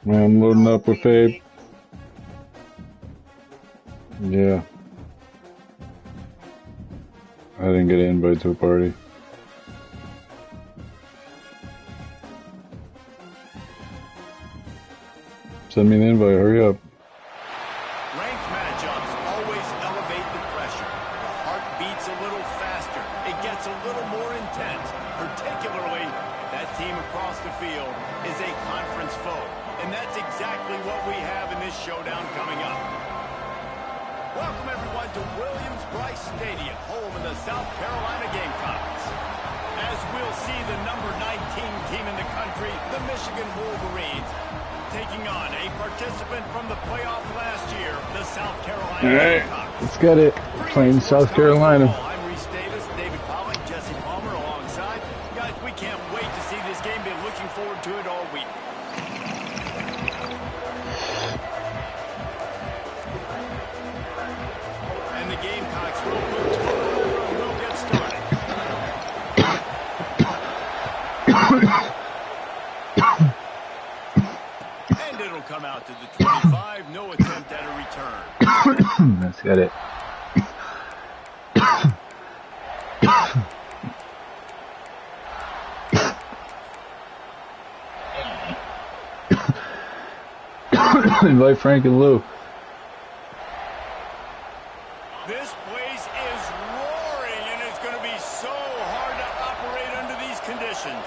I'm loading up with Abe. Yeah. I didn't get an invite to a party. Send me the invite, hurry up. Ranked matchups always elevate the pressure. The heart beats a little faster. It gets a little more intense, particularly if that team across the field is a conference foe. And that's exactly what we have in this showdown coming up. Welcome, everyone, to Williams-Brice Stadium, home of the South Carolina Gamecocks. As we'll see the number 19 team in the country, the Michigan Wolverines, taking on a participant from the playoff last year, the South Carolina Gamecocks. Let's get it. Playing South Carolina. I'm Reese Davis, David Pollock, Jesse Palmer alongside. Guys, we can't wait to see this game. Been looking forward to it all week. And the Gamecocks will move to the rover and will get started. And it'll come out to the 25. No attempt at a return. Let's get it. Invite Frank and Lou. This place is roaring, and it's going to be so hard to operate under these conditions.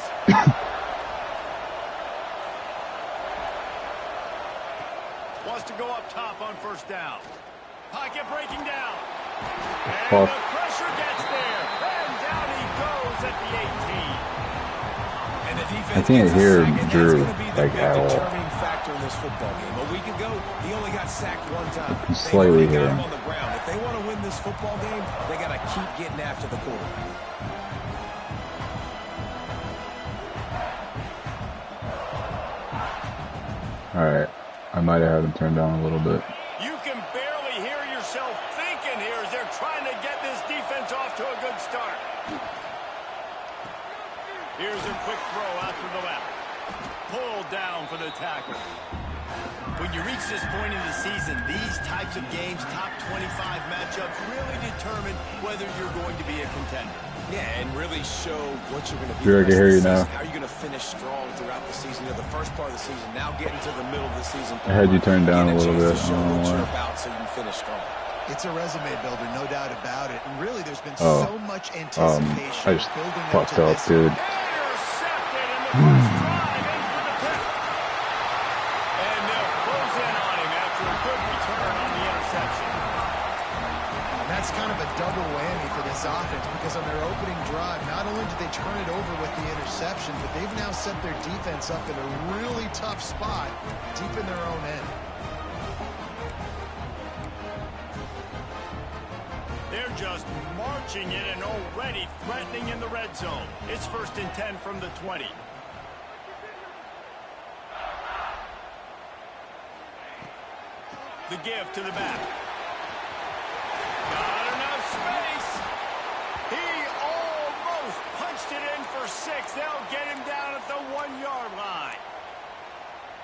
Wants to go up top on first down. Pocket breaking down. And the pressure gets there. And down he goes at the 18. And the defense I can't hear Drew like at all. Determining factor in this football game. A week ago, he only got sacked one time. I'm slightly got hearing. him on the ground. If they want to win this football game, they got to keep getting after the quarterback. All right. I might have had him turned down a little bit. You can barely hear yourself thinking here as they're trying to get this defense off to a good start. Here's a quick throw out to the left. Pulled down for the tackle. When you reach this point in the season, these types of games, top 25 matchups, really determine whether you're going to be a contender. Yeah, and really show what you're going to be. Drew, I can hear you now. How are you going to finish strong throughout the season? You know, the first part of the season, now getting to the middle of the season. I had you turned down a little bit. To show what you're about so you can finish strong. It's a resume builder, no doubt about it. And really, there's been so much anticipation I just building fucked up up, to this. dude. Intercepted in the first drive into the pit. And they'll close in on him after a good return on the interception. And that's kind of a double whammy for this offense because on their opening drive, not only did they turn it over with the interception, but they've now set their defense up in a really tough spot deep in their own end. They're just marching in and already threatening in the red zone. It's 1st and 10 from the 20. The give to the back. Not enough space. He almost punched it in for 6. They'll get him down at the 1-yard line.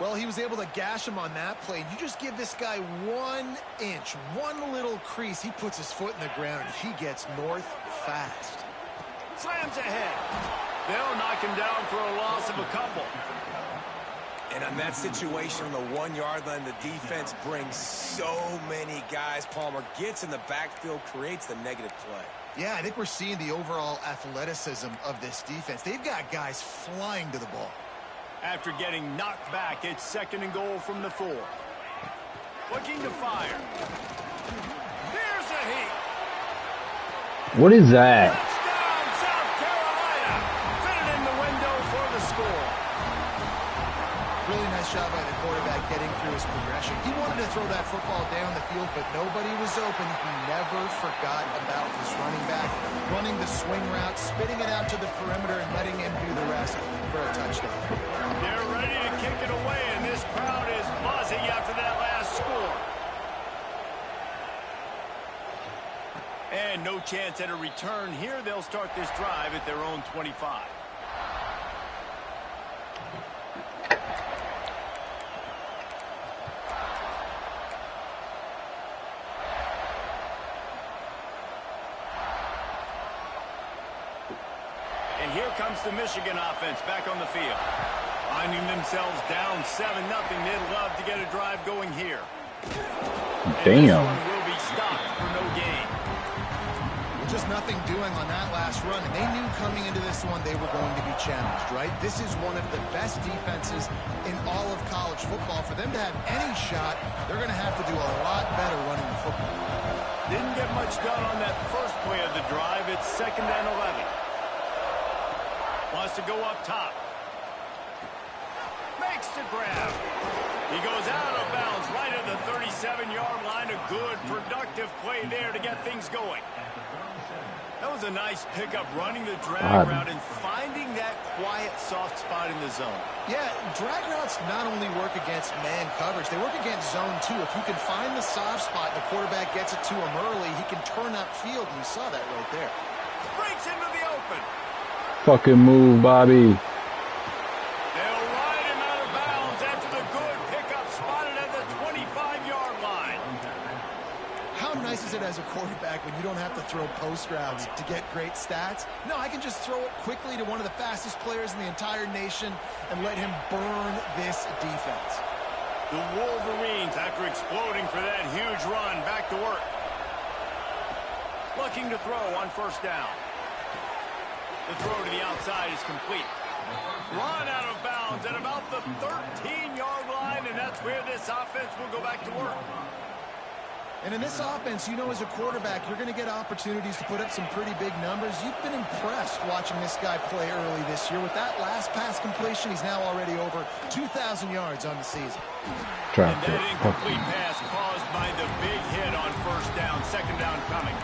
Well, he was able to gash him on that play. You just give this guy 1 inch, one little crease. He puts his foot in the ground, and he gets north fast. Slams ahead. They'll knock him down for a loss of a couple. And on that situation on the 1-yard line, the defense brings so many guys. Palmer gets in the backfield, creates the negative play. Yeah, I think we're seeing the overall athleticism of this defense. They've got guys flying to the ball. After getting knocked back, it's 2nd and goal from the 4. Looking to fire. There's a heat. What is that? Touchdown, South Carolina. Fitted in the window for the score. Really nice job by the quarterback getting through his progression. He wanted to throw that football down the field, but nobody was open. He never forgot about his running back, running the swing route, spitting it out to the perimeter, and letting him do the rest for a touchdown. They're ready to kick it away, and this crowd is buzzing after that last score. And no chance at a return here. They'll start this drive at their own 25. here comes the Michigan offense back on the field. Finding themselves down 7-0. They'd love to get a drive going here. And this one will be stopped for no gain. Just nothing doing on that last run, and they knew coming into this one they were going to be challenged, right? This is one of the best defenses in all of college football. For them to have any shot, they're going to have to do a lot better running the football. Didn't get much done on that first play of the drive. It's 2nd and 11. Wants to go up top. Makes the grab. He goes out of bounds right at the 37-yard line. A good, productive play there to get things going. That was a nice pickup, running the drag route and finding that quiet, soft spot in the zone. Yeah, drag routes not only work against man coverage, they work against zone too. If you can find the soft spot and the quarterback gets it to him early, he can turn upfield, and you saw that right there. Breaks into the open. Fucking move, Bobby. They'll ride him out of bounds after the good pickup, spotted at the 25-yard line. How nice is it as a quarterback when you don't have to throw post routes to get great stats? No, I can just throw it quickly to one of the fastest players in the entire nation and let him burn this defense. The Wolverines, after exploding for that huge run, back to work. Looking to throw on first down. The throw to the outside is complete. Run out of bounds at about the 13-yard line, and that's where this offense will go back to work. And in this offense, you know, as a quarterback, you're going to get opportunities to put up some pretty big numbers. You've been impressed watching this guy play early this year. With that last pass completion, he's now already over 2,000 yards on the season. And that incomplete pass caused by the big hit on first down, 2nd down coming.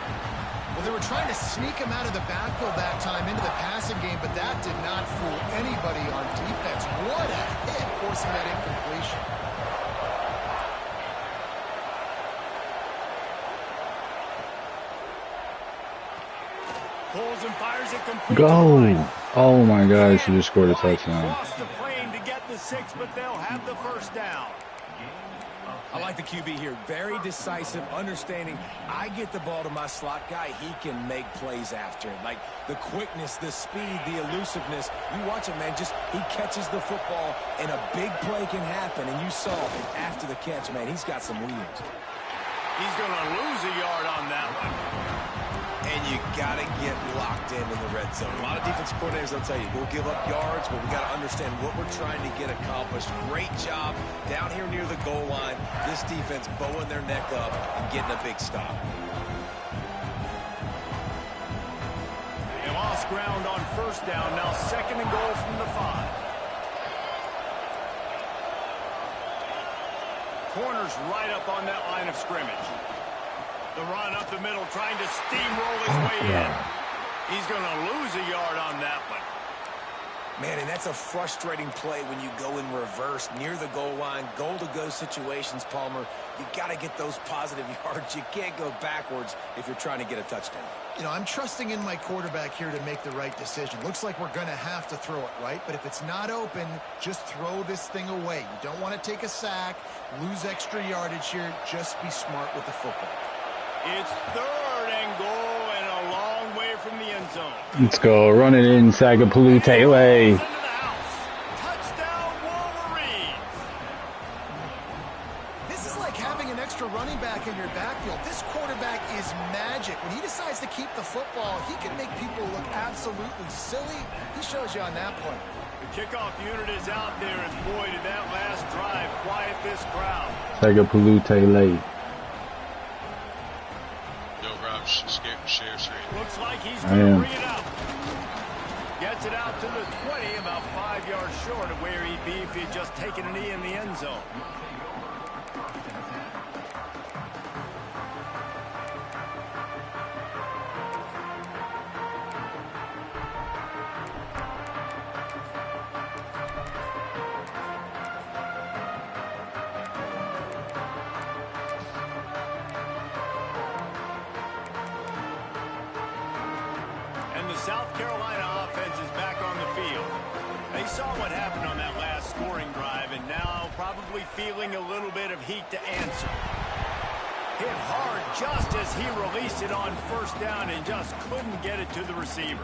Well, they were trying to sneak him out of the backfield that time into the passing game, but that did not fool anybody on defense. What a hit, forcing that incompletion. Pulls and fires it complete. Go! Oh my gosh, he just scored a touchdown. Across the plane to get the 6, but they'll have the first down. I like the QB here. Very decisive, understanding. I get the ball to my slot guy. He can make plays after. Like the quickness, the speed, the elusiveness. You watch it, man. Just he catches the football, and a big play can happen. And you saw after the catch, man, he's got some wheels. He's going to lose a yard on that one. And you got to get locked in the red zone. A lot of defensive coordinators, they'll tell you, we'll give up yards, but we got to understand what we're trying to get accomplished. Great job down here near the goal line. This defense bowing their neck up and getting a big stop. They lost ground on first down. Now 2nd and goal from the 5. Corners right up on that line of scrimmage. The run up the middle, trying to steamroll his way in. He's going to lose a yard on that one. Man, and that's a frustrating play when you go in reverse near the goal line, goal-to-go situations, Palmer. You got to get those positive yards. You can't go backwards if you're trying to get a touchdown. You know, I'm trusting in my quarterback here to make the right decision. Looks like we're going to have to throw it, right? But if it's not open, just throw this thing away. You don't want to take a sack, lose extra yardage here. Just be smart with the football. It's 3rd and goal and a long way from the end zone. Let's go. Run it in, Sagapaloote. Touchdown, Wolverines. This is like having an extra running back in your backfield. This quarterback is magic. When he decides to keep the football, he can make people look absolutely silly. He shows you on that play. The kickoff unit is out there, and boy, did that last drive quiet this crowd. Sagapaloote. Share screen. Looks like he's going to bring it out. Gets it out to the 20, about 5 yards short of where he'd be if he'd just taken a knee in the end zone. South Carolina offense is back on the field. They saw what happened on that last scoring drive, and now probably feeling a little bit of heat to answer. Hit hard just as he released it on first down and just couldn't get it to the receiver.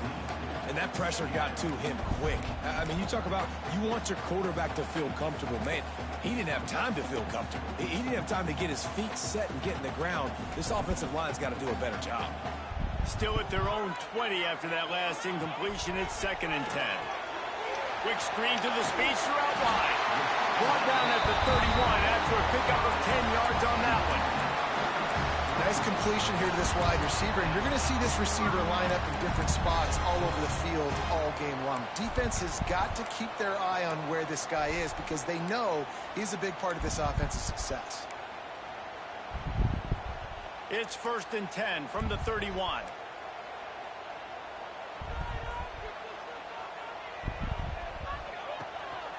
And that pressure got to him quick. I mean, you talk about you want your quarterback to feel comfortable. Man, he didn't have time to feel comfortable. He didn't have time to get his feet set and get in the ground. This offensive line's got to do a better job. Still at their own 20 after that last incompletion. It's 2nd and 10. Quick screen to the speedster out wide. Brought down at the 31 after a pickup of 10 yards on that one. Nice completion here to this wide receiver, and you're going to see this receiver line up in different spots all over the field all game long. Defense has got to keep their eye on where this guy is because they know he's a big part of this offense's success. It's 1st and 10 from the 31.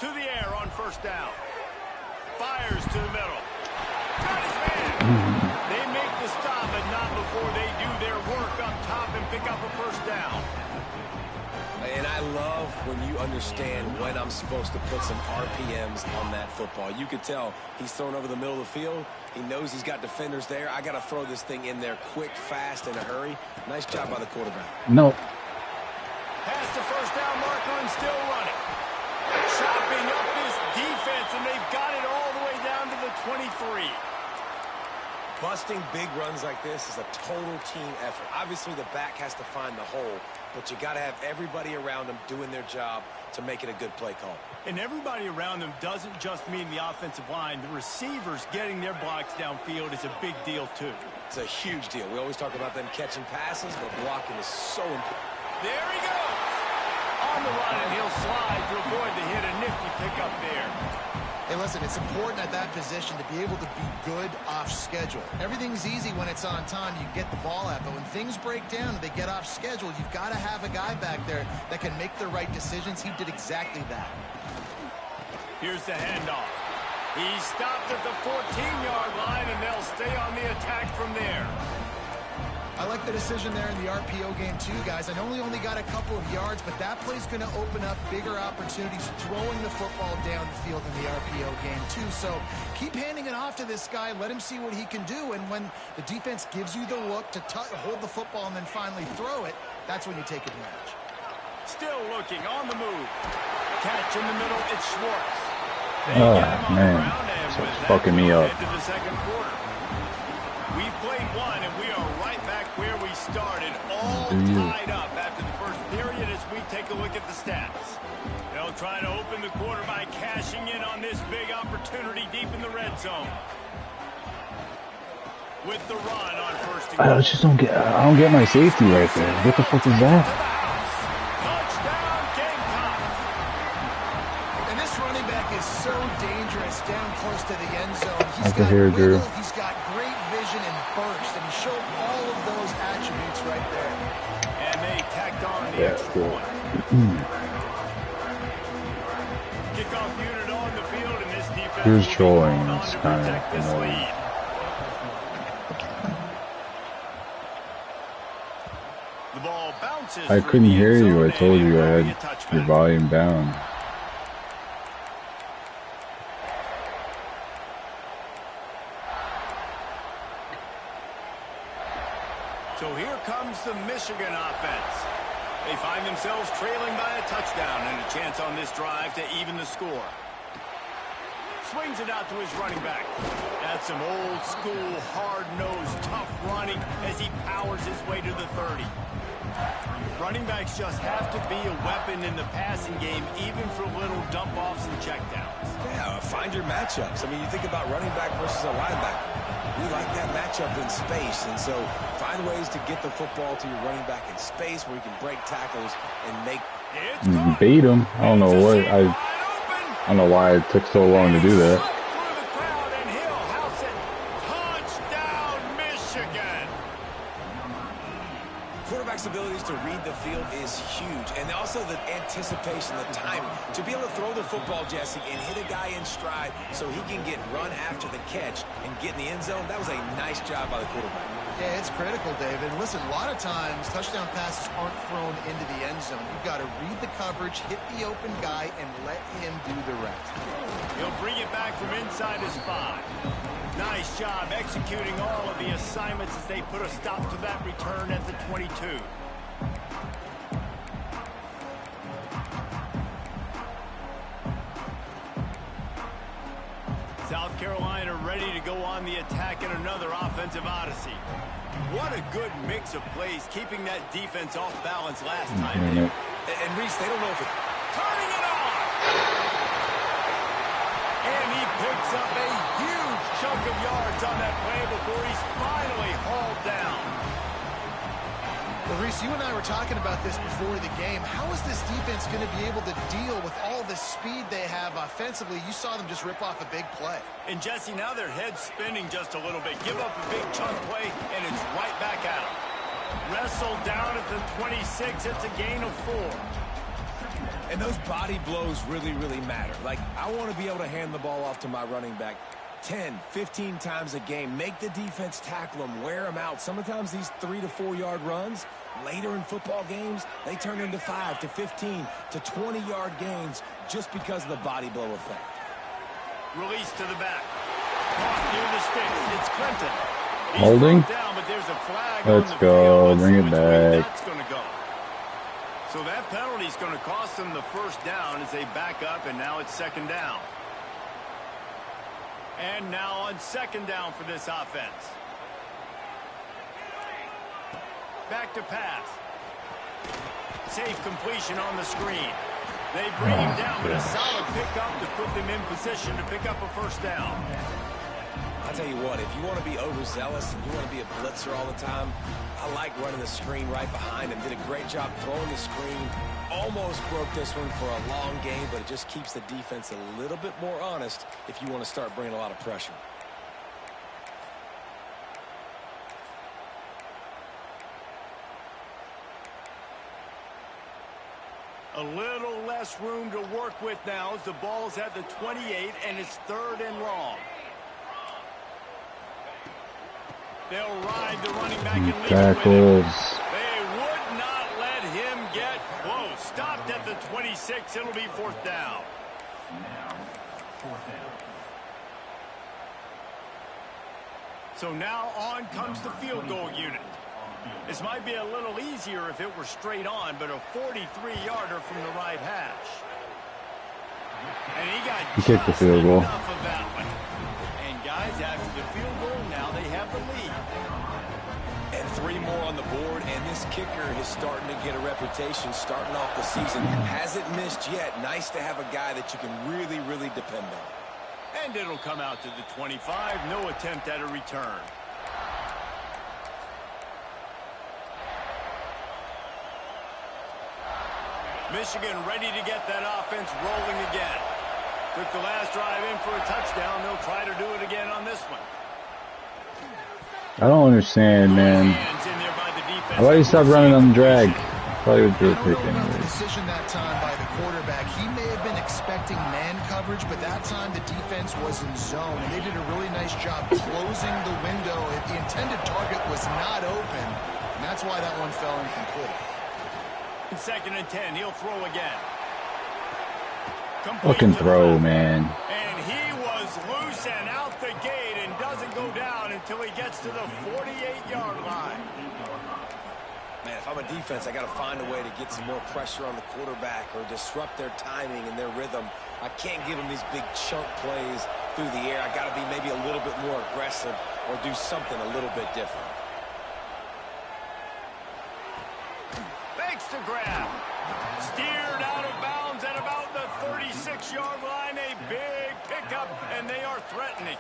To the air on first down. Fires to the middle. Got his man. They make the stop, but not before they do their work up top and pick up a first down. And I love when you understand when I'm supposed to put some RPMs on that football. You could tell he's thrown over the middle of the field. He knows he's got defenders there. I got to throw this thing in there quick, fast, in a hurry. Nice job by the quarterback. No. Past the first down marker and still running. Chopping up this defense, and they've got it all the way down to the 23. Busting big runs like this is a total team effort. Obviously, the back has to find the hole, but you got to have everybody around them doing their job to make it a good play call. And everybody around them doesn't just mean the offensive line. The receivers getting their blocks downfield is a big deal, too. It's a huge deal. We always talk about them catching passes, but blocking is so important. There he goes. On the run, and he'll slide to avoid the hit. A nifty pickup there. Hey, listen, it's important at that position to be able to be good off schedule. Everything's easy when it's on time. You get the ball out, but when things break down and they get off schedule, you've got to have a guy back there that can make the right decisions. He did exactly that. Here's the handoff. He stopped at the 14-yard line, and they'll stay on the attack from there. I like the decision there in the RPO game too, guys. I know he only got a couple of yards, but that play's going to open up bigger opportunities throwing the football down the field in the RPO game too. So keep handing it off to this guy. Let him see what he can do. And when the defense gives you the look to hold the football and then finally throw it, that's when you take advantage. Still looking on the move. Catch in the middle. It's Schwartz. Oh, man. It's fucking me up. Into the second quarter. We've played one, and we are right back where we started, all tied up after the first period as we take a look at the stats. They'll try to open the quarter by cashing in on this big opportunity deep in the red zone. With the run on first and goal. I don't get my safety right there. What the fuck is that? Touchdown, Gamecocks. And this running back is so dangerous down close to the end zone. I can hear it, Drew. He's got great vision and burst, and he showed all of those attributes right there. And they tacked on the extra point. Kickoff unit on the field, and this defense Here's will be trolling. called on It's to kind of protect this annoying. lead. The ball bounces. I couldn't hear you. I told you I had your touchback. volume down. So here comes the Michigan offense. They find themselves trailing by a touchdown and a chance on this drive to even the score. Swings it out to his running back. That's some old school, hard-nosed, tough running as he powers his way to the 30. Running backs just have to be a weapon in the passing game, even for little dump-offs and checkdowns. Yeah, find your matchups. I mean, you think about running back versus a linebacker. We like that matchup in space, and so find ways to get the football to your running back in space where you can break tackles and make... Bait him. I don't know what. I don't know why it took so long to do that. Quarterback's abilities to read the field is huge, and also the anticipation, the timing. To be able to throw the football, Jesse, and hit a guy in stride so he can get run after the catch and get in the end zone, that was a nice job by the quarterback. Yeah, it's critical, David. Listen, a lot of times touchdown passes aren't thrown into the end zone. You've got to read the coverage, hit the open guy, and let him do the rest. He'll bring it back from inside his 5. Nice job executing all of the assignments as they put a stop to that return at the 22. South Carolina ready to go on the attack in another offensive odyssey. What a good mix of plays, keeping that defense off balance last time. And Reese, they don't know if it... Turning it on! And he picks up a huge chunk of yards on that play before he's finally hauled down. Well, Reese, you and I were talking about this before the game. How is this defense going to be able to deal with all the speed they have offensively? You saw them just rip off a big play. And Jesse, now their head's spinning just a little bit. Give up a big chunk play, and it's right back out. Wrestled down at the 26. It's a gain of 4. And those body blows really, really matter. Like, I want to be able to hand the ball off to my running back 10, 15 times a game. Make the defense tackle them, wear them out. Sometimes these 3 to 4 yard runs, later in football games, they turn into 5 to 15 to 20 yard gains just because of the body blow effect. Release to the back. Caught near the sticks. It's Clinton. He's Holding. down, but there's a flag Let's on the go. field. Bring it Let's see which way back. that's going to go. So that penalty is going to cost them the first down as they back up, and now it's second down. And now on second down for this offense. Back to pass. Safe completion on the screen. They bring him down, but a solid pickup to put them in position to pick up a first down. I'll tell you what, if you want to be overzealous and you want to be a blitzer all the time, I like running the screen right behind him. Did a great job throwing the screen. Almost broke this one for a long game, but it just keeps the defense a little bit more honest if you want to start bringing a lot of pressure. A little less room to work with now as the ball's at the 28 and it's 3rd and long. They'll ride the running back and leave it with him. They would not let him get close. Stopped at the 26. It'll be 4th down. So now on comes the field goal unit. This might be a little easier if it were straight on, but a 43-yarder from the right hash. And he kicked the field goal. Enough of that one. And guys, after the field goal, now they have the lead. And 3 more on the board, and this kicker is starting to get a reputation starting off the season. Hasn't missed yet. Nice to have a guy that you can really, really depend on. And it'll come out to the 25. No attempt at a return. Michigan ready to get that offense rolling again. Took the last drive in for a touchdown. They'll try to do it again on this one. I don't understand, man. Why do you stop running on the drag? Probably would do it quick I don't know about the anyways. decision that time by the quarterback. He may have been expecting man coverage, but that time the defense was in zone, and they did a really nice job closing the window. The intended target was not open, and that's why that one fell incomplete. 2nd and 10. He'll throw again. Fucking throw, man. And he was loose and out the gate and doesn't go down until he gets to the 48-yard line. Man, if I'm a defense, I got to find a way to get some more pressure on the quarterback or disrupt their timing and their rhythm. I can't give them these big chunk plays through the air. I got to be maybe a little bit more aggressive or do something a little bit different. Makes the grab. Steered out of bounds at about the 36-yard line. A big pickup, and they are threatening.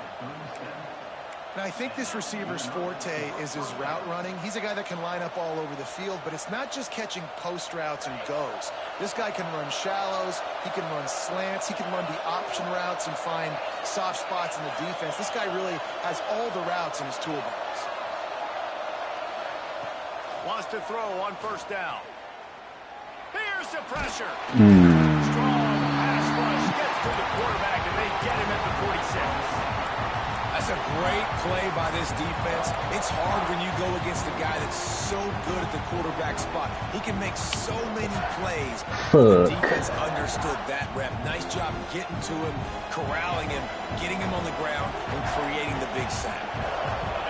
Now, I think this receiver's forte is his route running. He's a guy that can line up all over the field, but it's not just catching post routes and goes. This guy can run shallows, he can run slants, he can run the option routes and find soft spots in the defense. This guy really has all the routes in his toolbox. Wants to throw on 1st down. Here's the pressure. Strong pass rush gets to the quarterback, and they get him at the 46. That's was a great play by this defense. It's hard when you go against a guy that's so good at the quarterback spot. He can make so many plays. The defense understood that rep. Nice job getting to him, corralling him, getting him on the ground, and creating the big sack.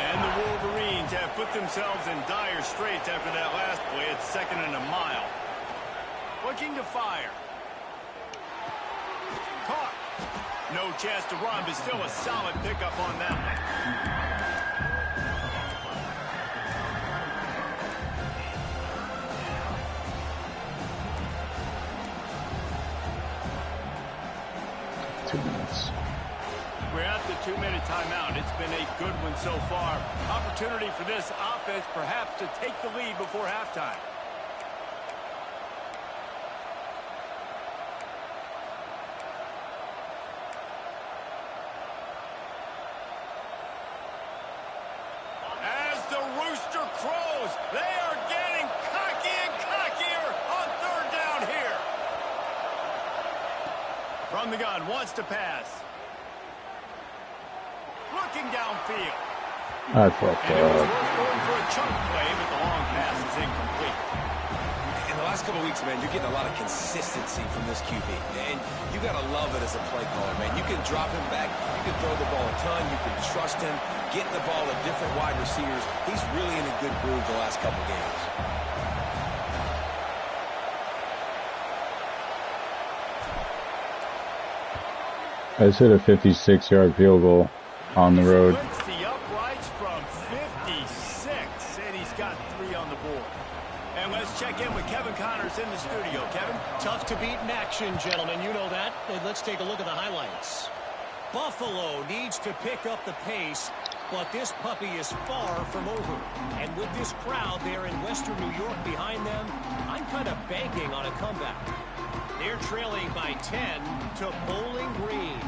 And the Wolverines have put themselves in dire straits after that last play at 2nd and a mile. Looking to fire. Caught. No chance to run, but still a solid pickup on that one. We're at the 2-minute timeout. It's been a good one so far. Opportunity for this offense perhaps to take the lead before halftime. As the rooster crows, they are getting cocky and cockier on 3rd down here. From the gun, wants to pass. Looking downfield. I fucked And it was up. worth going for a chunk play, but the long pass is incomplete. In the last couple of weeks, man, you're getting a lot of consistency from this QB. And you got to love it as a play caller, man. You can drop him back. You can throw the ball a ton. You can trust him. Getting the ball to different wide receivers. He's really in a good groove the last couple of games. I just hit a 56-yard field goal on the road. Splits the uprights from 56, and he's got 3 on the board. And let's check in with Kevin Connors in the studio. Kevin? Tough to beat in action, gentlemen. You know that. And let's take a look at the highlights. Buffalo needs to pick up the pace, but this puppy is far from over. And with this crowd there in Western New York behind them, I'm kind of banking on a comeback. They're trailing by 10 to Bowling Green.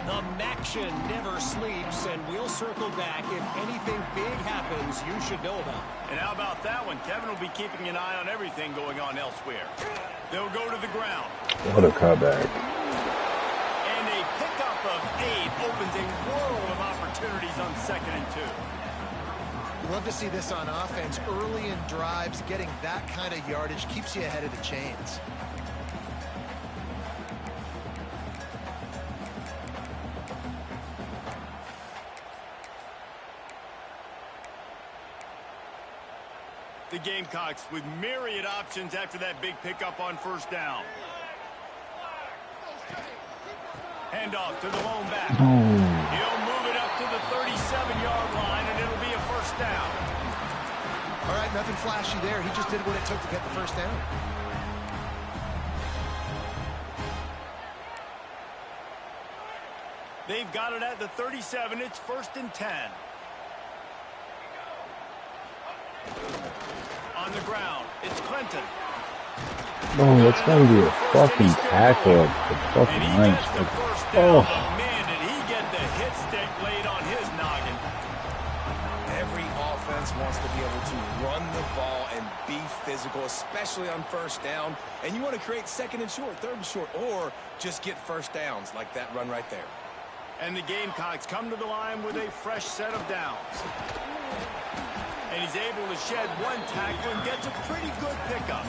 The Maction never sleeps, and we'll circle back if anything big happens you should know about. And how about that one? Kevin will be keeping an eye on everything going on elsewhere. They'll go to the ground. What a cutback. And a pickup of 8 opens a world of opportunities on 2nd and 2. Love to see this on offense. Early in drives, getting that kind of yardage keeps you ahead of the chains. The Gamecocks with myriad options after that big pickup on 1st down. Handoff to the lone back. He'll move it up to the 37-yard line, and it'll be a 1st down. All right, nothing flashy there. He just did what it took to get the 1st down. They've got it at the 37. It's 1st and 10. On the ground, it's Clinton. Oh, that's gotta be a fucking tackle at the fucking And he line. gets the 1st down. Oh. But man, did he get the hit stick laid on his noggin. Every offense wants to be able to run the ball and be physical, especially on 1st down. And you want to create 2nd and short, 3rd and short, or just get 1st downs like that run right there. And the Gamecocks come to the line with a fresh set of downs. And he's able to shed 1 tackle and gets a pretty good pickup.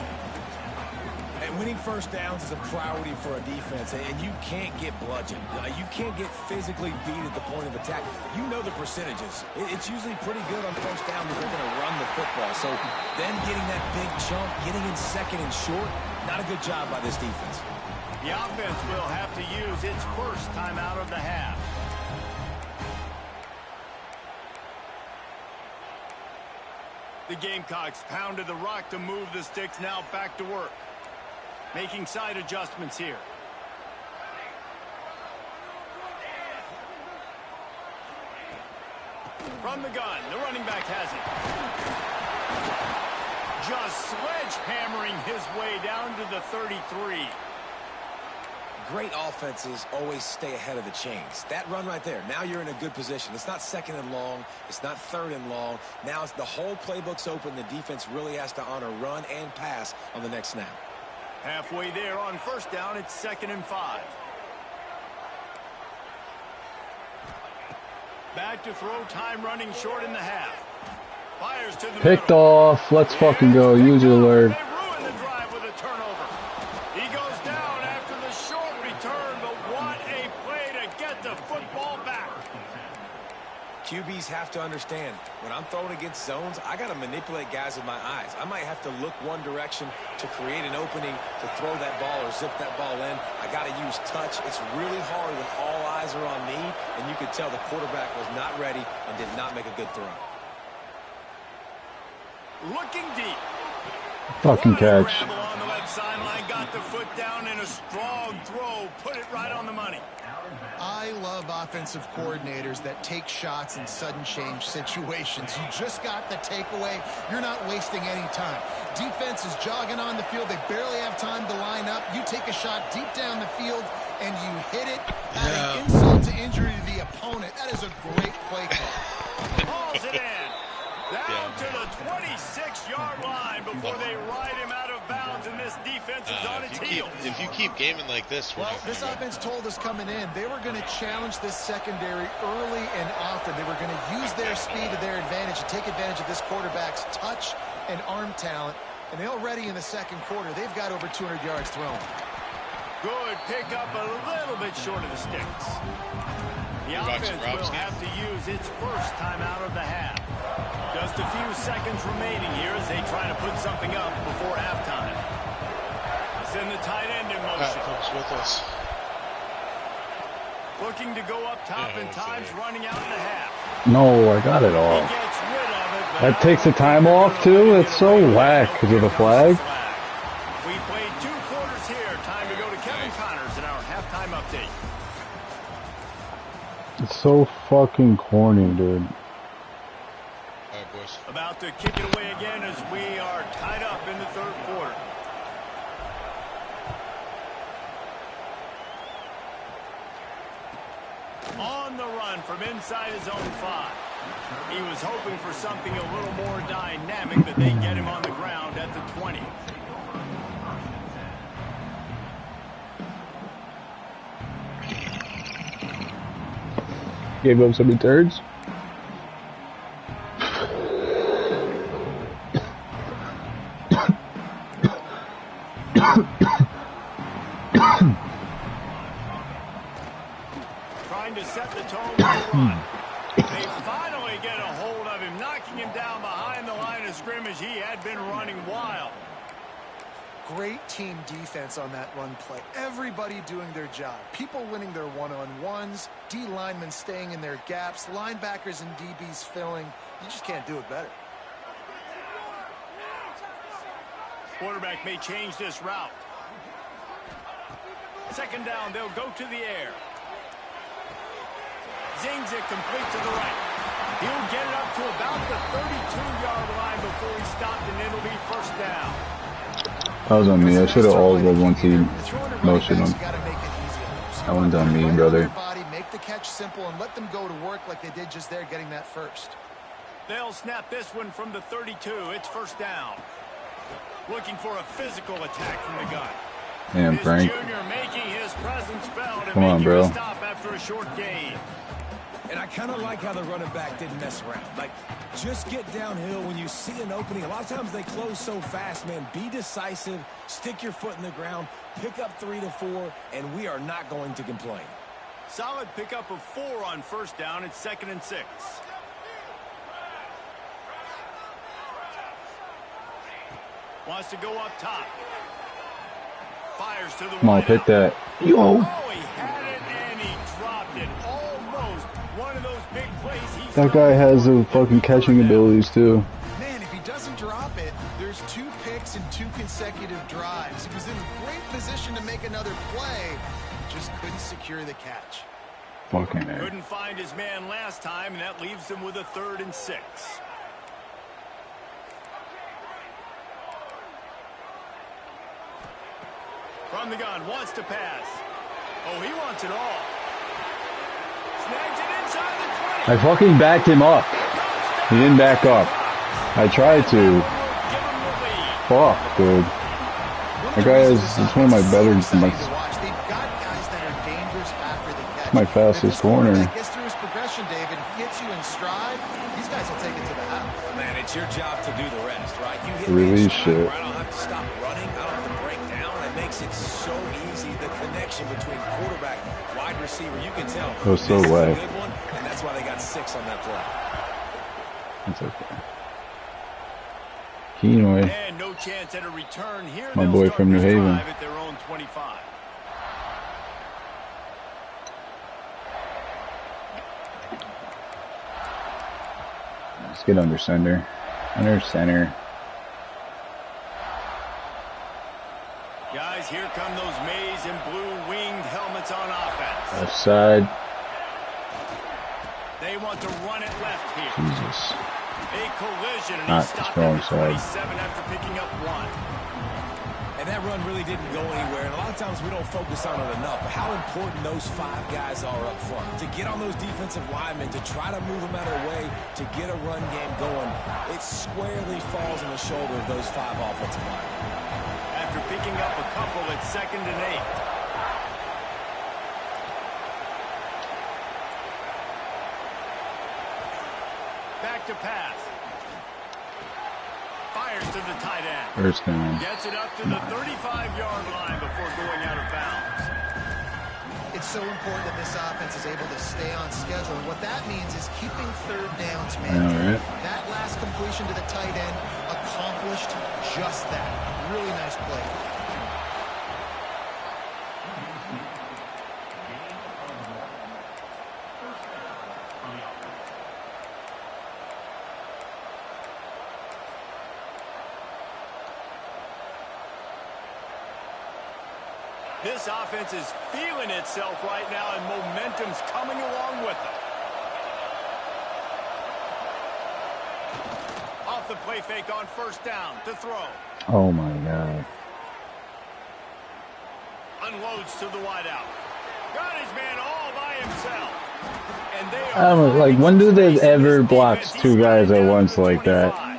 And winning 1st downs is a priority for a defense, and you can't get bludgeoned. You can't get physically beat at the point of attack. You know the percentages. It's usually pretty good on 1st down that they're going to run the football. So them getting that big chunk, getting in 2nd and short, not a good job by this defense. The offense will have to use its 1st timeout of the half. The Gamecocks pounded the rock to move the sticks, now back to work. Making side adjustments here. From the gun, the running back has it. Just sledgehammering his way down to the 33. Great offenses always stay ahead of the chains. That run right there, now you're in a good position. It's not 2nd and long. It's not 3rd and long. Now it's the whole playbook's open. The defense really has to honor run and pass on the next snap. Halfway there on 1st down, it's 2nd and 5. Back to throw, time running short in the half. Fires to the Picked middle. off. Let's fucking go. Use your alert. They ruin the drive with a turnover. He goes down after the short return, but what a play to get the football back. QBs have to understand, when I'm throwing against zones, I got to manipulate guys with my eyes. I might have to look one direction to create an opening to throw that ball or zip that ball in. I got to use touch. It's really hard when all eyes are on me, and you could tell the quarterback was not ready and did not make a good throw. Looking deep. Fucking catch. Scramble on the left sideline, got the foot down in a strong throw, put it right on the money. I love offensive coordinators that take shots in sudden change situations. You just got the takeaway. You're not wasting any time. Defense is jogging on the field. They barely have time to line up. You take a shot deep down the field, and you hit it, adding insult to injury to the opponent. That is a great play call. Hauls it in. Down to the 26-yard line before they ride him out of bounds, and this defense is on its heels. If you keep gaming like this, well, this offense told us coming in they were going to challenge this secondary early and often. They were going to use their speed to their advantage and take advantage of this quarterback's touch and arm talent. And they already in the second quarter, they've got over 200 yards thrown. Good pick up a little bit short of the sticks. The offense will have to use its first time out of the half. Just a few seconds remaining here as they try to put something up before halftime. Send the tight end in motion. Comes with us. Looking to go up top, and time's running out in the half. No, I got it He all. gets rid of it. But That takes the time off too. It's so whack because of the flag. We played 2 quarters here. Time to go to Kevin Connors in our halftime update. It's so fucking corny, dude. Alright, boys. About to kick it away again as we are tied up in the third quarter. On the run from inside his own 5. He was hoping for something a little more dynamic, but they get him on the ground at the 20. Gave up some returns. Trying to set the tone with the run. They finally get a hold of him, knocking him down behind the line of scrimmage. He had been running wild. Great team defense on that run play. Everybody doing their job. People winning their one-on-ones, D linemen staying in their gaps, linebackers and DBs filling. You just can't do it better. Quarterback may change this route. Second down, they'll go to the air. Zings it complete to the right. He'll get it up to about the 32-yard line before he stopped, and it'll be first down. That was on me. I should have always once he motioned him. That one's on me, brother. Make the catch simple and let them go to work like they did just there, getting that first. They'll snap this one from the 32. It's first down. Looking for a physical attack from the gun. Damn, Frank. Junior making his presence felt. Come on, bro. Stop after a short gain. And I kind of like how the running back didn't mess around. Like, just get downhill when you see an opening. A lot of times they close so fast, man. Be decisive, stick your foot in the ground, pick up 3 to 4, and we are not going to complain. Solid pickup of 4 on first down. It's 2nd and 6. Wants to go up top. Fires to the Come on, pick that. Yo! Oh, he had it and he dropped it. Almost one of those big plays. That guy has the fucking catching abilities too. Man, if he doesn't drop it, there's 2 picks and 2 consecutive drives. He was in great position to make another play, just couldn't secure the catch. Fucking A. Couldn't find his man last time, and that leaves him with a 3rd and 6. From the gun, wants to pass. Oh, he wants it all. Snags it inside the 20. I fucking backed him up. He didn't back up. I tried to. Fuck, dude. That guy is one of my better, my fastest corner. possession, David, hits you in stride, these guys will take it to the house. Man, it's your job to do the rest, right? You hit Release me in stride shit. where I don't have to stop running. I don't have to break down. It makes it so easy. The connection between quarterback, wide receiver, you can tell. Goes so this way. is a good one, and that's why they got 6 on that play. It's okay. Keenway. And no chance at a return here. My They'll boy start from New this Haven. drive at their own 25. Let's get under center. Under center. Guys, here come those maize and blue winged helmets on offense. Left side. They want to run it left here. Jesus. A collision, and Not he stopped strong at the side. 27 after picking up 1. And that run really didn't go anywhere. And a lot of times we don't focus on it enough. But how important those 5 guys are up front. To get on those defensive linemen, to try to move them out of the way, to get a run game going, it squarely falls on the shoulder of those 5 offensive linemen. After picking up a couple at 2nd and 8. Back to pass. Fires to the tight end. First down. Gets it up to the 35-yard line before going out of bounds. It's so important that this offense is able to stay on schedule. And what that means is keeping 3rd downs manageable. Right. That last completion to the tight end accomplished just that. Really nice play. This offense is feeling itself right now, and momentum's coming along with them. Off the play fake on 1st down to throw. Oh my God. Unloads to the wideout. Got his man all by himself. And they I don't know, like, when do they ever block 2 guys at once like that?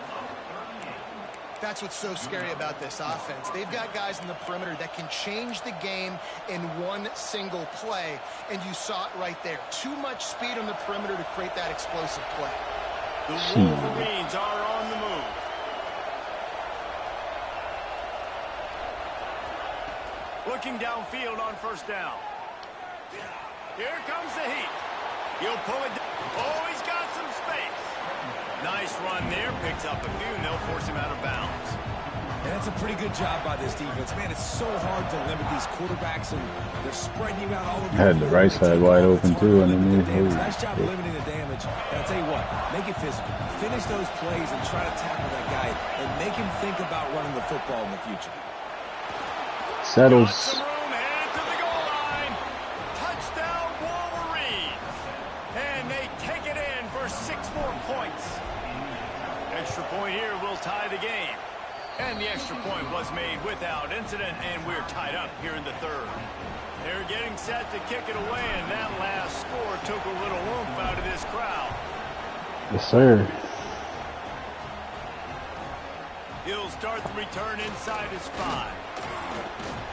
That's what's so scary about this offense. They've got guys in the perimeter that can change the game in one single play, and you saw it right there. Too much speed on the perimeter to create that explosive play. The Wolverines are on the move. Looking downfield on 1st down. Here comes the heat. He'll pull it down. Oh, he's got some space. Nice run there. Picks up a few, and they'll force him out of bounds. And that's a pretty good job by this defense. Man, it's so hard to limit these quarterbacks, and they're spreading you out all over. Had the right side wide open too underneath. Nice job limiting the damage. And I'll tell you what, make it physical. Finish those plays and try to tackle that guy and make him think about running the football in the future. Settles. Some room, headed to the goal line. Touchdown, Wolverines. And they take it in for 6 more points. Extra point here will tie the game. And the extra point was made without incident, and we're tied up here in the 3rd. They're getting set to kick it away, and that last score took a little oomph out of this crowd. Yes, sir. He'll start the return inside his 5.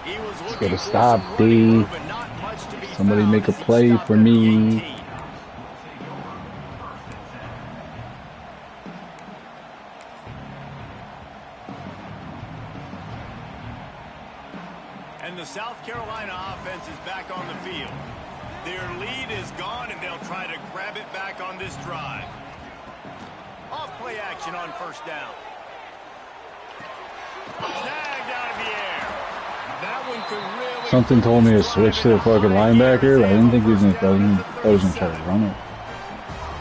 He was Let's looking get a for stop, some D. running room, but not much to be Somebody found make a as he play stopped for at the me. 18. And the South Carolina offense is back on the field. Their lead is gone, and they'll try to grab it back on this drive. Off play action on 1st down. Snagged out of the air. That one could really... Something told me to switch to the fucking linebacker. I didn't think he was going to try to run it.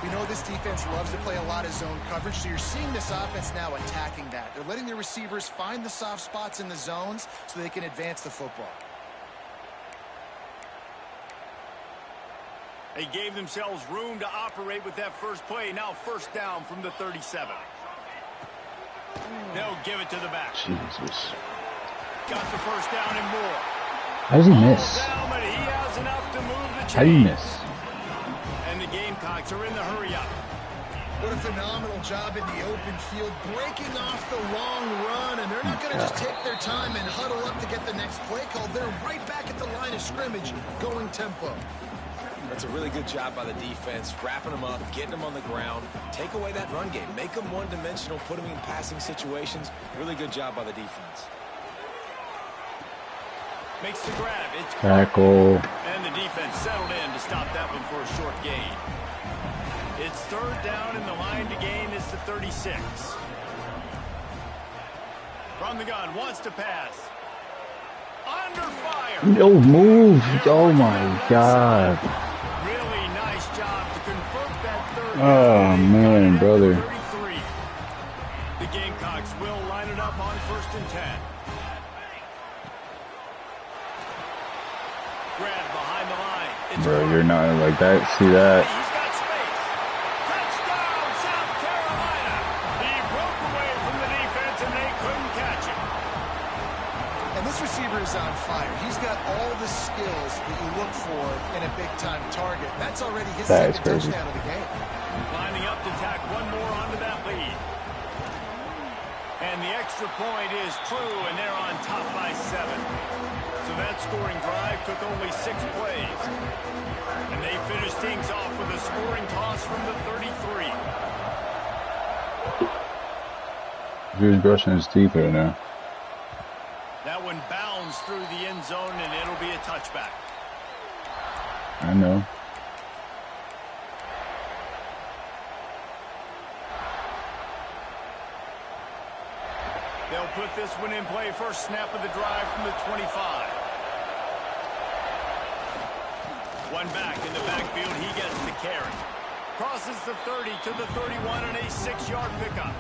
We know this defense loves to play a lot of zone coverage, so you're seeing this offense now attacking that. They're letting their receivers find the soft spots in the zones so they can advance the football. They gave themselves room to operate with that first play. Now 1st down from the 37. They'll give it to the back. Jesus. Got the 1st down and more. How does he miss? Down, but he has enough to move the chains. How do you miss? And the Gamecocks are in the hurry up. What a phenomenal job in the open field, breaking off the long run, and they're not going to just take their time and huddle up to get the next play call. They're right back at the line of scrimmage, going tempo. That's a really good job by the defense, wrapping them up, getting them on the ground, take away that run game, make them one-dimensional, put them in passing situations. Really good job by the defense. Makes the grab. It's tackle. And the defense settled in to stop that one for a short gain. It's third down, and the line to gain is the 36. From the gun, wants to pass. Under fire. No move. Oh my God. Really nice job to convert that third down. Oh man, brother. 33. The Gamecocks will line it up on 1st and 10. Grab behind the line. It's Bro, you're not like that. See that? He's got space. Touchdown, South Carolina. He broke away from the defense, and they couldn't catch him. And this receiver is on fire. He's got all the skills that you look for in a big-time target. That's already his second touchdown of the game. Lining up to tack one more onto that lead. And the extra point is true, and they're on top by 7. So that scoring drive took only 6 plays. And they finished things off with a scoring toss from the 33. He's brushing his teeth right now. That one bounds through the end zone, and it'll be a touchback. I know. They'll put this one in play. First snap of the drive from the 25. One back in the backfield. He gets the carry. Crosses the 30 to the 31 and a 6-yard pickup.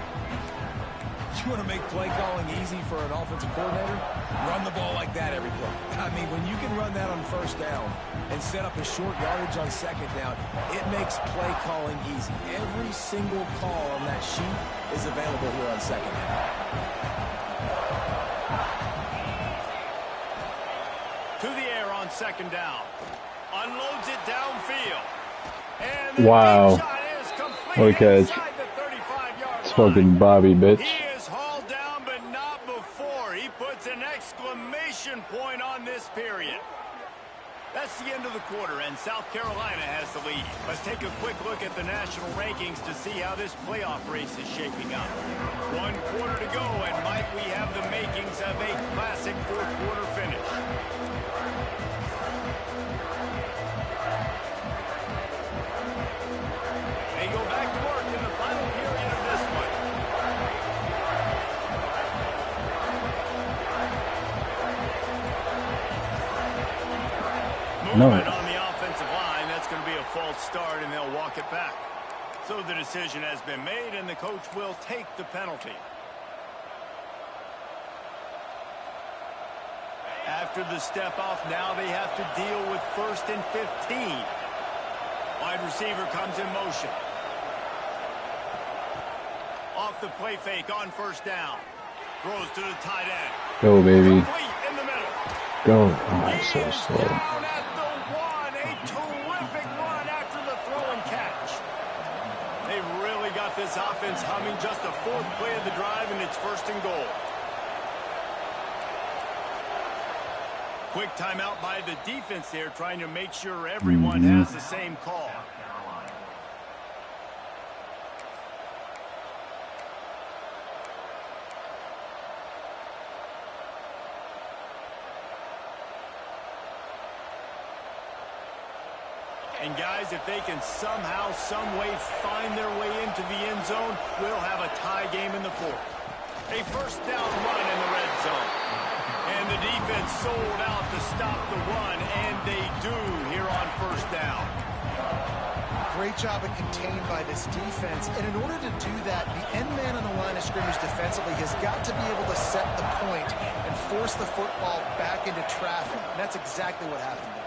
You want to make play calling easy for an offensive coordinator? Run the ball like that every play. I mean, when you can run that on 1st down and set up a short yardage on 2nd down, it makes play calling easy. Every single call on that sheet is available here on 2nd down. To the air on 2nd down. Unloads it downfield. And the wow. deep shot is complete What a catch. inside the 35-yard It's line. fucking Bobby, bitch. He is hauled down, but not before. He puts an exclamation point on this period. That's the end of the quarter, and South Carolina has the lead. Let's take a quick look at the national rankings to see how this playoff race is shaping up. 1 quarter to go, and might we have the makings of a classic 4th quarter finish. They go back to work in the final period of this one. Movement on the offensive line. That's going to be a false start, and they'll walk it back. So the decision has been made, and the coach will take the penalty. After the step off, now they have to deal with 1st and 15. Wide receiver comes in motion. Off the play fake on 1st down. Throws to the tight end. Go, baby. Complete in the middle. Go. Oh, I'm so slow. Down at the 1. A terrific run after the throw and catch. They've really got this offense humming. Just the 4th play of the drive, and it's 1st and goal. Quick timeout by the defense there, trying to make sure everyone has the same call. And guys, if they can somehow, some way find their way into the end zone, we'll have a tie game in the 4th. A 1st down run in the red zone. And the defense sold out to stop the run, and they do here on 1st down. Great job of contained by this defense. And in order to do that, the end man on the line of scrimmage defensively has got to be able to set the point and force the football back into traffic. And that's exactly what happened there.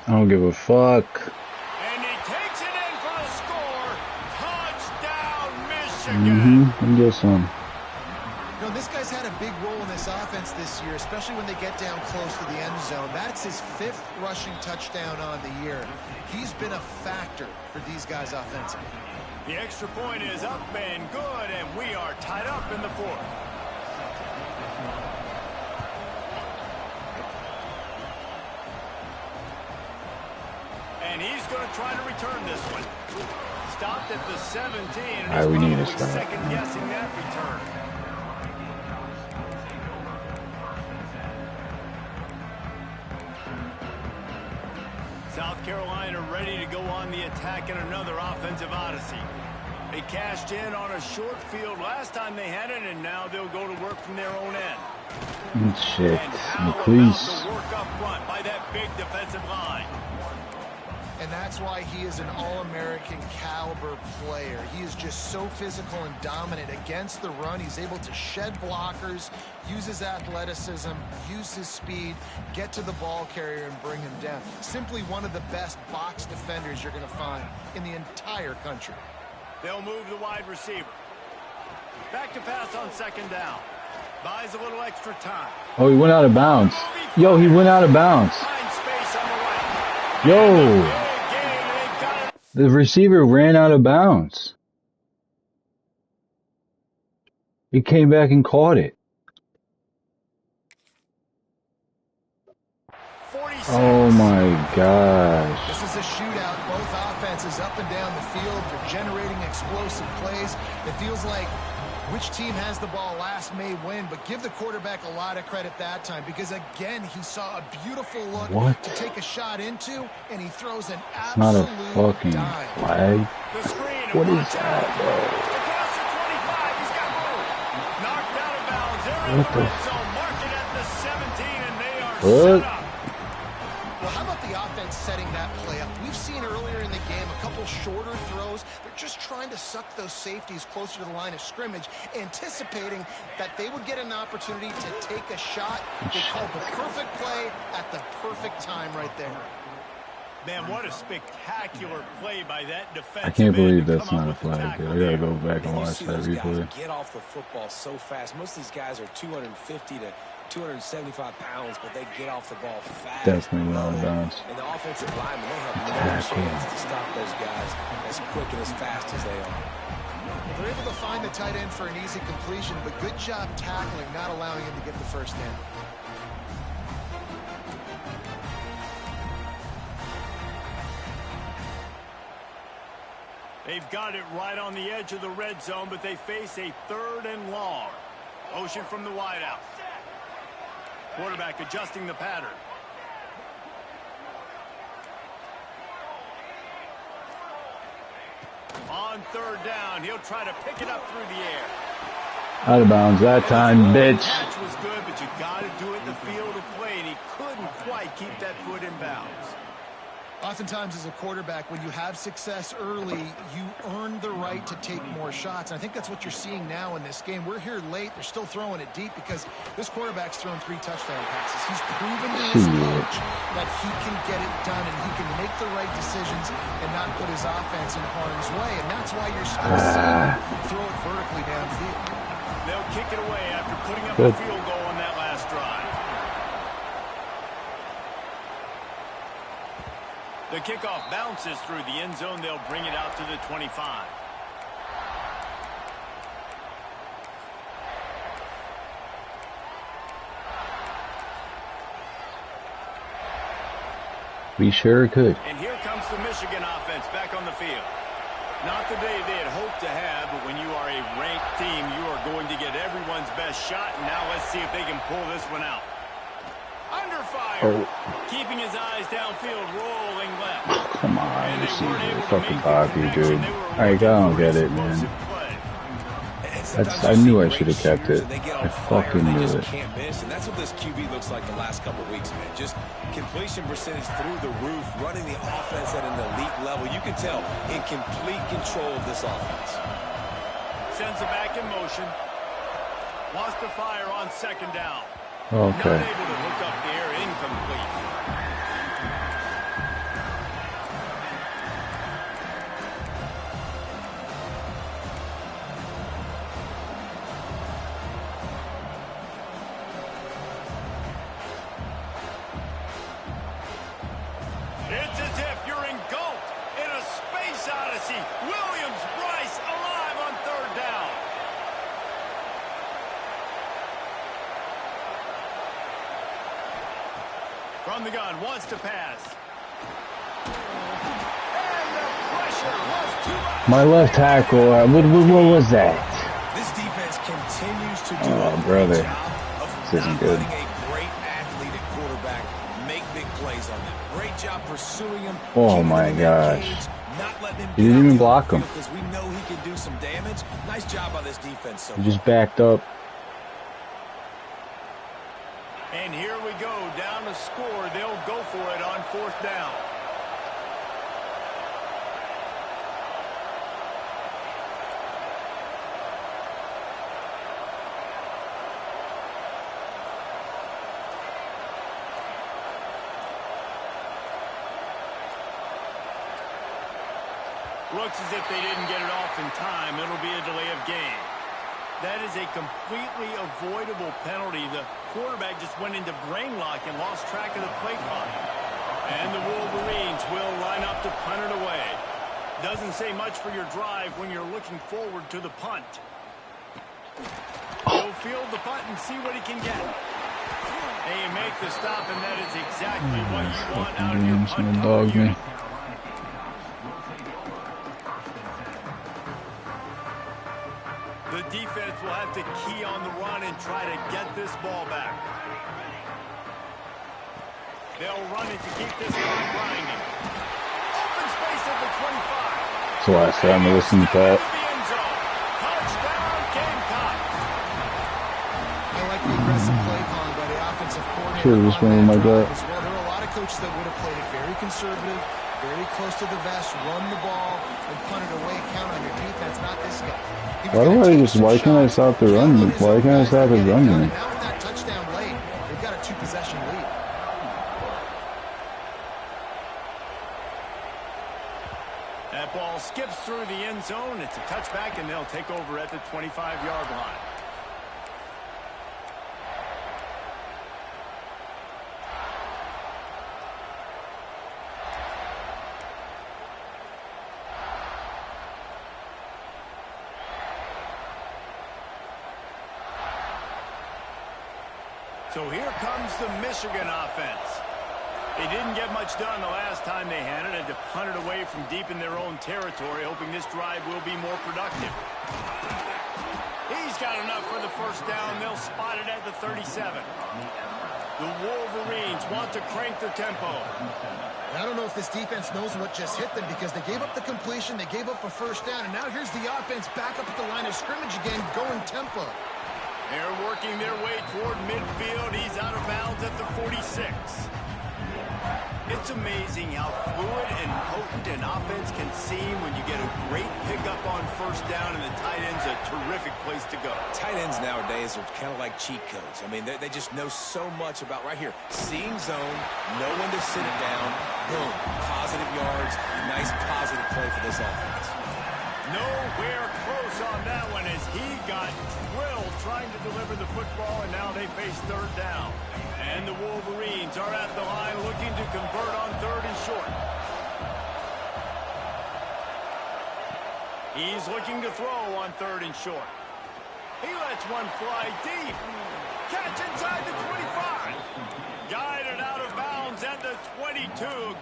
I don't give a fuck. And he takes it in for the score. Touchdown, Michigan. And get some. You know, this guy's had a big role in this offense this year, especially when they get down close to the end zone. That's his 5th rushing touchdown on the year. He's been a factor for these guys offensively. The extra point is up and good, and we are tied up in the 4th. going to try to return this one. Stopped at the 17, and All right, we need to he's stop. second-guessing that return. South Carolina ready to go on the attack in another offensive odyssey. They cashed in on a short field last time they had it, and now they'll go to work from their own end. Shit. And how about Please. the work up front by that big defensive line? And that's why he is an All-American caliber player. He is just so physical and dominant against the run. He's able to shed blockers, use his athleticism, use his speed, get to the ball carrier and bring him down. Simply one of the best box defenders you're going to find in the entire country. They'll move the wide receiver. Back to pass on second down. Buys a little extra time. Oh, he went out of bounds. Yo, he went out of bounds. Finds space on the right. Yo. The receiver ran out of bounds. He came back and caught it. 46. Oh my gosh. This is a shootout. Both offenses up and down the field. They're generating explosive plays. It feels like which team has the ball last may win, but give the quarterback a lot of credit that time because, again, he saw a beautiful look to take a shot into, and he throws an Not absolute a fucking dime. flag. The screen. What is that, bro? Across the 25. He's got room. Knocked out of bounds. They're in What the the red zone. Mark it at the 17, and they are What? set up. Well, how about the offense setting that play up? We've seen earlier in the game a couple shorter throws. They're just trying to suck those safeties closer to the line of scrimmage, anticipating that they would get an opportunity to take a shot. They called the perfect play at the perfect time right there. Man, what a spectacular play by that defense. I can't believe that's not a flag, dude. I gotta go back and And you watch see that those guys replay. get off the football so fast. Most of these guys are 250 to 275 pounds, but they get off the ball fast. Definitely went out of bounds. And the offensive linemen, they have no chance to stop those guys as quick and as fast as they are. They're able to find the tight end for an easy completion, but good job tackling, not allowing him to get the first down. They've got it right on the edge of the red zone, but they face a 3rd and long. Motion from the wideout. Quarterback adjusting the pattern. On 3rd down, he'll try to pick it up through the air. Out of bounds that time, bitch. The catch was good, but you got to do it in the field of play, and he couldn't quite keep that foot in bounds. Oftentimes as a quarterback, when you have success early, you earn the right to take more shots. And I think that's what you're seeing now in this game. We're here late. They're still throwing it deep because this quarterback's thrown 3 touchdown passes. He's proven to his coach that he can get it done and he can make the right decisions and not put his offense in harm's way. And that's why you're still seeing him throw it vertically downfield. They'll kick it away after putting up Good. a field goal on that last drive. The kickoff bounces through the end zone. They'll bring it out to the 25. We sure could. And here comes the Michigan offense back on the field. Not the day they had hoped to have, but when you are a ranked team, you are going to get everyone's best shot. And now let's see if they can pull this one out. Under fire. Keeping his eyes downfield, rolling left. Come on, receiver. Fucking Bobby, dude. I don't get it, man. I knew I should have kept it. I fucking knew it. Can't miss, and that's what this QB looks like the last couple of weeks, man. Just completion percentage through the roof, running the offense at an elite level. You can tell in complete control of this offense. Sends it back in motion. Wants to fire on 2nd down. Okay. Not able to hook up there, incomplete. It's as if you're engulfed in a space odyssey. Williams-Brice alive on 3rd down. From the gun, wants to pass. My left tackle, what was that? This defense continues to do Oh, a brother. great job of This isn't not good. letting a great athlete at quarterback make big plays on them. Great job pursuing him. Oh, keeping my him in that gosh. cage, not letting him He get didn't out even the block open him. field because we know he can do some damage. Nice job by this defense so He far. just backed up. And here we go, down to score. They'll go for it on 4th down. Looks as if they didn't get it off in time. It'll be a delay of game. That is a completely avoidable penalty. The quarterback just went into brain lock and lost track of the play clock. And the Wolverines will line up to punt it away. Doesn't say much for your drive when you're looking forward to the punt. He'll field the punt and see what he can get. And you make the stop, and that is exactly what you want out of your punt cover unit. The defense will have to key on the run and try to get this ball back. They'll run it to keep this clock grinding. Open space at the 25. It's the last time I listened to that. Touchdown, Gamecocks. I like the aggressive play calling by the offensive coordinator. Should've just went with my gut. As well, there are a lot of coaches that would have played it very conservative, very close to the vest, run the ball, and punt it away, count on your defense. Not this guy. Why can't I stop the run? Why can't I stop his run game? Now with that touchdown late, they've got a 2-possession lead. That ball skips through the end zone. It's a touchback, and they'll take over at the 25-yard line. So here comes the Michigan offense. They didn't get much done the last time they had it. Had to punt it away from deep in their own territory, hoping this drive will be more productive. He's got enough for the first down. They'll spot it at the 37. The Wolverines want to crank the tempo. I don't know if this defense knows what just hit them because they gave up the completion, they gave up a first down, and now here's the offense back up at the line of scrimmage again, going tempo. They're working their way toward midfield. He's out of bounds at the 46. It's amazing how fluid and potent an offense can seem when you get a great pickup on first down, and the tight end's a terrific place to go. Tight ends nowadays are kind of like cheat codes. I mean, they just know so much about right here. Seeing zone, know when to sit it down, boom, positive yards, nice positive play for this offense. Nowhere close on that one as he got drilled trying to deliver the football, and now they face third down. And the Wolverines are at the line looking to convert on 3rd and short. He's looking to throw on 3rd and short. He lets one fly deep. Catch inside the 25. Guided out of bounds at the 22.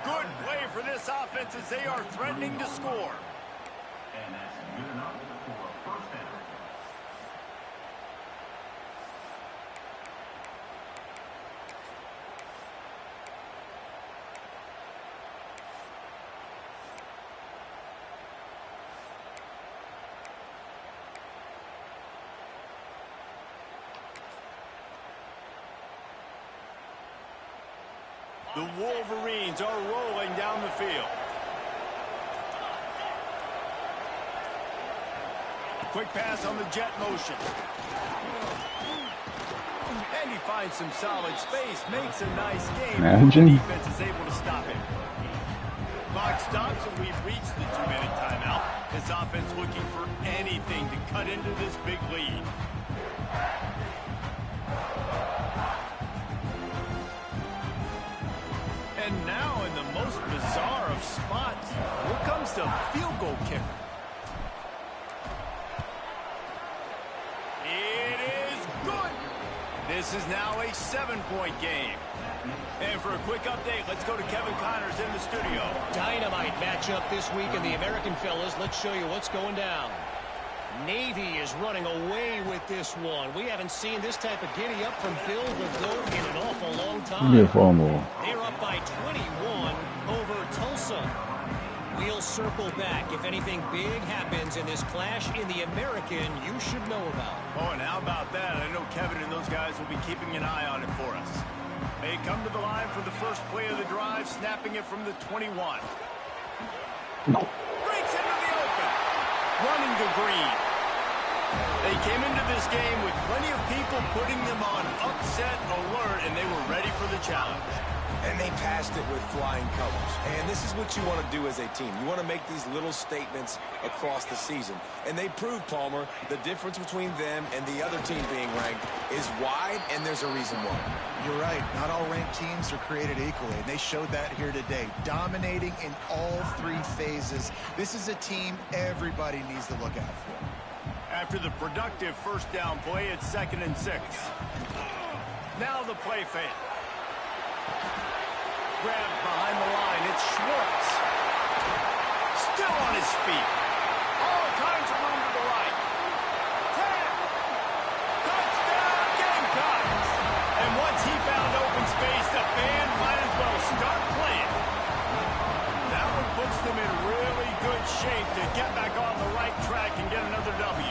Good play for this offense as they are threatening to score. And that's good enough for a first down. The Wolverines are rolling down the field. Quick pass on the jet motion. And he finds some solid space, makes a nice game. Imagine. The defense is able to stop him. Clock stops, and we've reached the 2-minute timeout. This offense looking for anything to cut into this big lead. And now in the most bizarre of spots, here comes the field goal kicker. It is good. This is now a 7-point game. And for a quick update, let's go to Kevin Connors in the studio. Dynamite matchup this week in the American fellas. Let's show you what's going down. Navy is running away with this one. We haven't seen this type of giddy up from Bill the Goat in an awful long time. Give me a more. They're up by 21 over Tulsa. We'll circle back. If anything big happens in this clash in the American, you should know about. Oh, and how about that? I know Kevin and those guys will be keeping an eye on it for us. They come to the line for the first play of the drive, snapping it from the 21. Breaks into the open. Running to Green. They came into this game with plenty of people putting them on upset alert, and they were ready for the challenge. And they passed it with flying colors. And this is what you want to do as a team. You want to make these little statements across the season. And they proved, Palmer, the difference between them and the other team being ranked is wide, and there's a reason why. You're right. Not all ranked teams are created equally, and they showed that here today. Dominating in all three phases. This is a team everybody needs to look out for. After the productive first down play, it's 2nd and 6. Now the play fake. Grabbed behind the line. It's Schwartz. Still on his feet. All kinds of room to the right. 10. Touchdown, Gamecocks. And once he found open space, the band might as well start playing. That one puts them in really good shape to get back on the right track and get another W.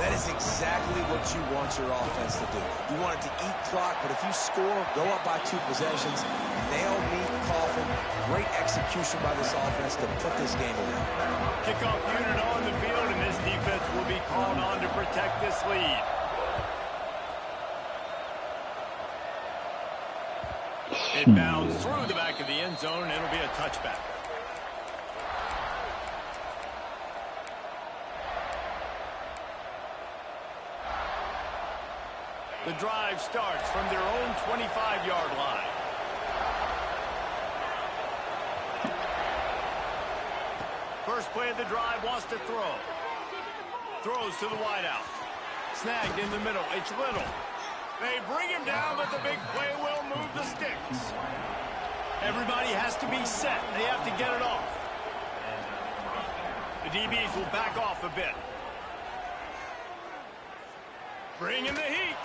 That is exactly what you want your offense to do. You want it to eat clock, but if you score, go up by 2 possessions, nail meet Coffin. Great execution by this offense to put this game away. Kickoff unit on the field, and this defense will be called on to protect this lead. It bounds through the back of the end zone, and it'll be a touchback. The drive starts from their own 25-yard line. First play of the drive, wants to throw. Throws to the wideout. Snagged in the middle. It's Little. They bring him down, but the big play will move the sticks. Everybody has to be set. They have to get it off. The DBs will back off a bit. Bring in the heat.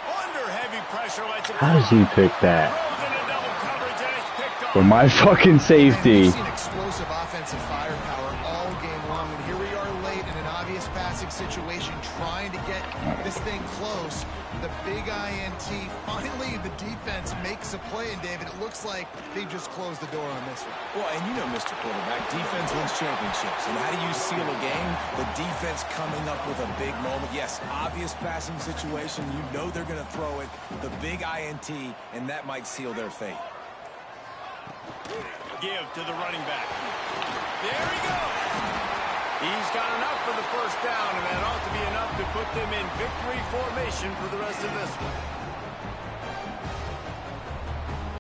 Under heavy pressure, lets it How does he pick that? throws into double coverage, and it's picked off. For my fucking safety. We've seen explosive offensive firepower all game long, and here we are late in an obvious passing situation, trying to get this thing close. The big INT. Finally, the defense makes a play, and David, it looks like they just closed the door on this one. Well, and you know, Mr. Quarterback, defense wins championships. And how do you seal a game? The defense coming up with a big moment. Yes, obvious passing situation. You know they're going to throw it. The big INT, and that might seal their fate. Give to the running back. There he goes. He's got enough for the first down, and that ought to be enough to put them in victory formation for the rest of this one.